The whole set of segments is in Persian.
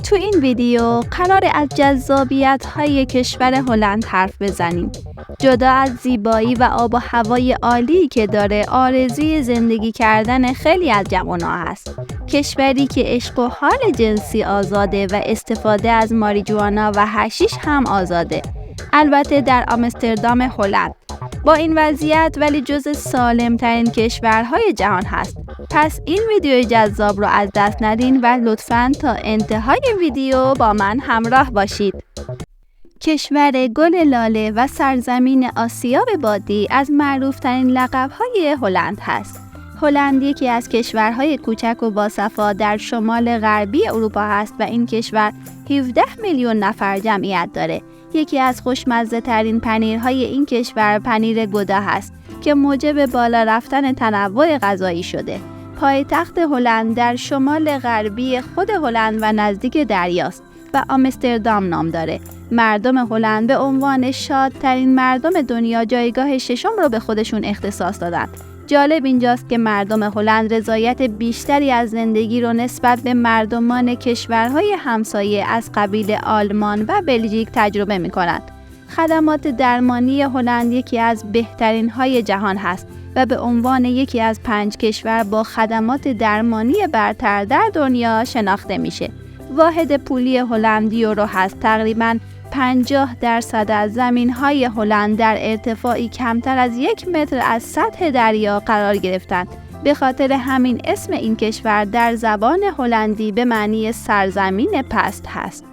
تو این ویدیو قرار از جذابیت‌های کشور هلند حرف بزنیم. جدا از زیبایی و آب و هوای عالی که داره، آرزوی زندگی کردن خیلی از جوان‌ها هست. کشوری که عشق و حال جنسی آزاده و استفاده از ماریجوانا و حشیش هم آزاده. البته در آمستردام هلند. با این وضعیت ولی جز سالم‌ترین کشورهای جهان هست. پس این ویدیو جذاب رو از دست ندین و لطفاً تا انتهای ویدیو با من همراه باشید. کشور گل لاله و سرزمین آسیاب بادی از معروف‌ترین لقب‌های هلند هست. هلند یکی از کشورهای کوچک و باصفا در شمال غربی اروپا است و این کشور 17 میلیون نفر جمعیت داره. یکی از خوشمزه ترین پنیرهای این کشور پنیر گودا هست که موجب بالا رفتن تنوع غذایی شده. پایتخت هلند در شمال غربی خود هلند و نزدیک دریاست و آمستردام نام داره. مردم هلند به عنوان شادترین مردم دنیا جایگاه ششم رو به خودشون اختصاص دادن. جالب اینجاست که مردم هلند رضایت بیشتری از زندگی رو نسبت به مردمان کشورهای همسایه از قبیل آلمان و بلژیک تجربه می‌کنند. خدمات درمانی هلند یکی از بهترین های جهان هست و به عنوان یکی از 5 کشور با خدمات درمانی برتر در دنیا شناخته میشه. واحد پولی هلند یورو هست. تقریباً 50% از زمین‌های هلند در ارتفاعی کمتر از 1 متر از سطح دریا قرار گرفتند. به خاطر همین اسم این کشور در زبان هلندی به معنی سرزمین پست هست.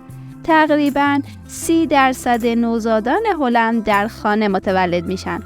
تقریباً 30% نوزادان هلند در خانه متولد میشن.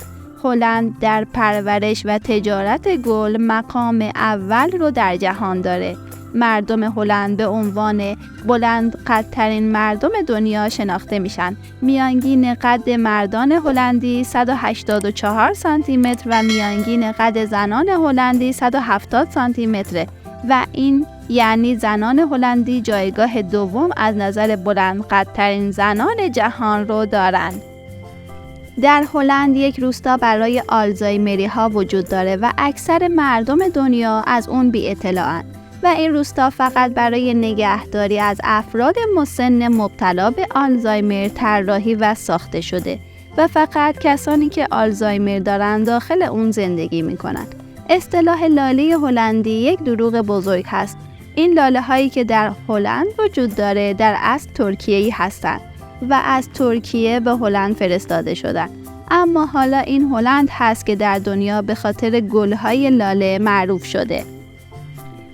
هلند در پرورش و تجارت گل مقام اول رو در جهان داره. مردم هلند به عنوان بلند قدترین مردم دنیا شناخته میشن. میانگین قد مردان هلندی 184 سانتی متر و میانگین قد زنان هلندی 170 سانتی متره و این یعنی زنان هلندی جایگاه دوم از نظر بلند قدترین زنان جهان رو دارند. در هلند یک روستا برای آلزایمری ها وجود داره و اکثر مردم دنیا از اون بی اطلاعن و این روستا فقط برای نگهداری از افراد مسن مبتلا به آلزایمر طراحی و ساخته شده و فقط کسانی که آلزایمر دارن داخل اون زندگی میکنن. اصطلاح لاله هلندی یک دروغ بزرگ هست. این لاله هایی که در هلند وجود داره در اصل ترکیه‌ای هستند و از ترکیه به هلند فرستاده شدن. اما حالا این هلند هست که در دنیا به خاطر گل‌های لاله معروف شده.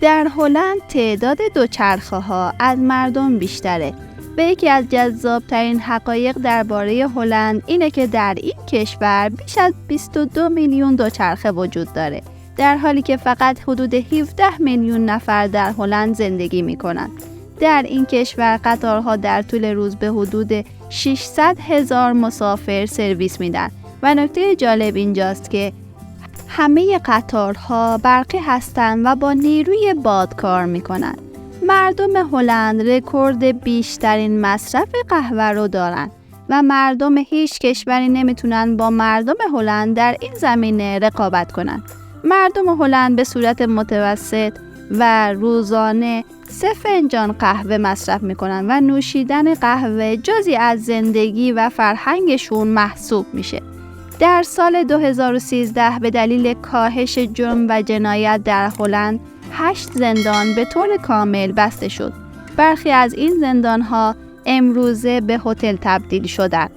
در هلند تعداد دوچرخه‌ها از مردم بیشتره و یکی از جذاب‌ترین حقایق درباره هلند اینه که در این کشور بیش از 22 میلیون دوچرخه وجود داره، در حالی که فقط حدود 17 میلیون نفر در هلند زندگی می‌کنند. در این کشور قطارها در طول روز به حدود 600,000 مسافر سرویس میدن و نکته جالب اینجاست که همه قطارها برقی هستند و با نیروی باد کار میکنن. مردم هلند رکورد بیشترین مصرف قهوه رو دارن و مردم هیچ کشوری نمیتونن با مردم هلند در این زمینه رقابت کنن. مردم هلند به صورت متوسط و روزانه 3 فنجان قهوه مصرف میکنن و نوشیدن قهوه جزئی از زندگی و فرهنگشون محسوب میشه. در سال 2013 به دلیل کاهش جرم و جنایت در هلند 8 زندان به طور کامل بسته شد. برخی از این زندان‌ها امروزه به هتل تبدیل شدند.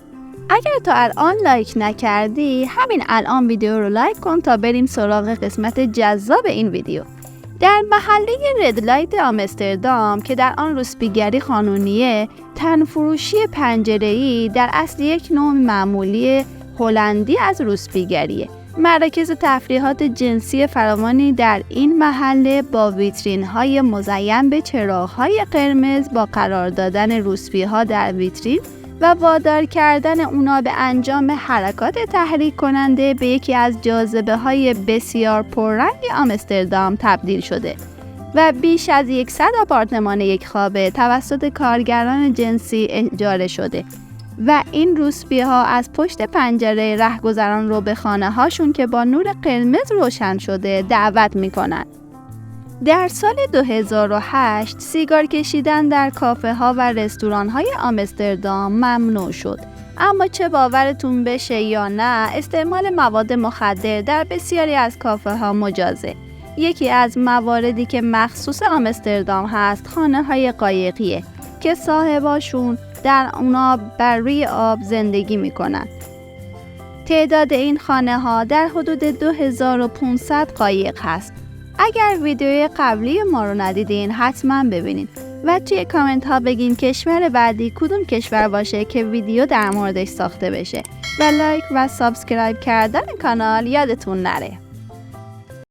اگر تا الان لایک نکردی، همین الان ویدیو رو لایک کن تا بریم سراغ قسمت جذاب این ویدیو. در محله رد لایت آمستردام که در آن روسپیگری قانونیه، تنفروشی پنجره‌ای در اصل یک نوع معمولی هلندی از روسپیگریه. مراکز تفریحات جنسی فراوانی در این محله با ویترین‌های مزین به چراغ‌های قرمز با قرار دادن روسپی‌ها در ویترین و وادار کردن اونا به انجام حرکات تحریک کننده به یکی از جاذبه‌های بسیار پررنگ آمستردام تبدیل شده و بیش از 100 آپارتمان یک خوابه توسط کارگران جنسی اجاره شده و این روسپی‌ها از پشت پنجره رهگذران رو به خانه هاشون که با نور قرمز روشن شده دعوت میکنن. در سال 2008 سیگار کشیدن در کافه ها و رستوران های آمستردام ممنوع شد. اما چه باورتون بشه یا نه، استعمال مواد مخدر در بسیاری از کافه ها مجازه. یکی از مواردی که مخصوص آمستردام هست خانه های قایقیه که صاحباشون در اونا بر روی آب زندگی میکنن. تعداد این خانه ها در حدود 2500 قایق هست. اگر ویدیوی قبلی ما رو ندیدین حتما ببینین و توی کامنت ها بگین کشور بعدی کدوم کشور باشه که ویدیو در موردش ساخته بشه و لایک و سابسکرایب کردن کانال یادتون نره.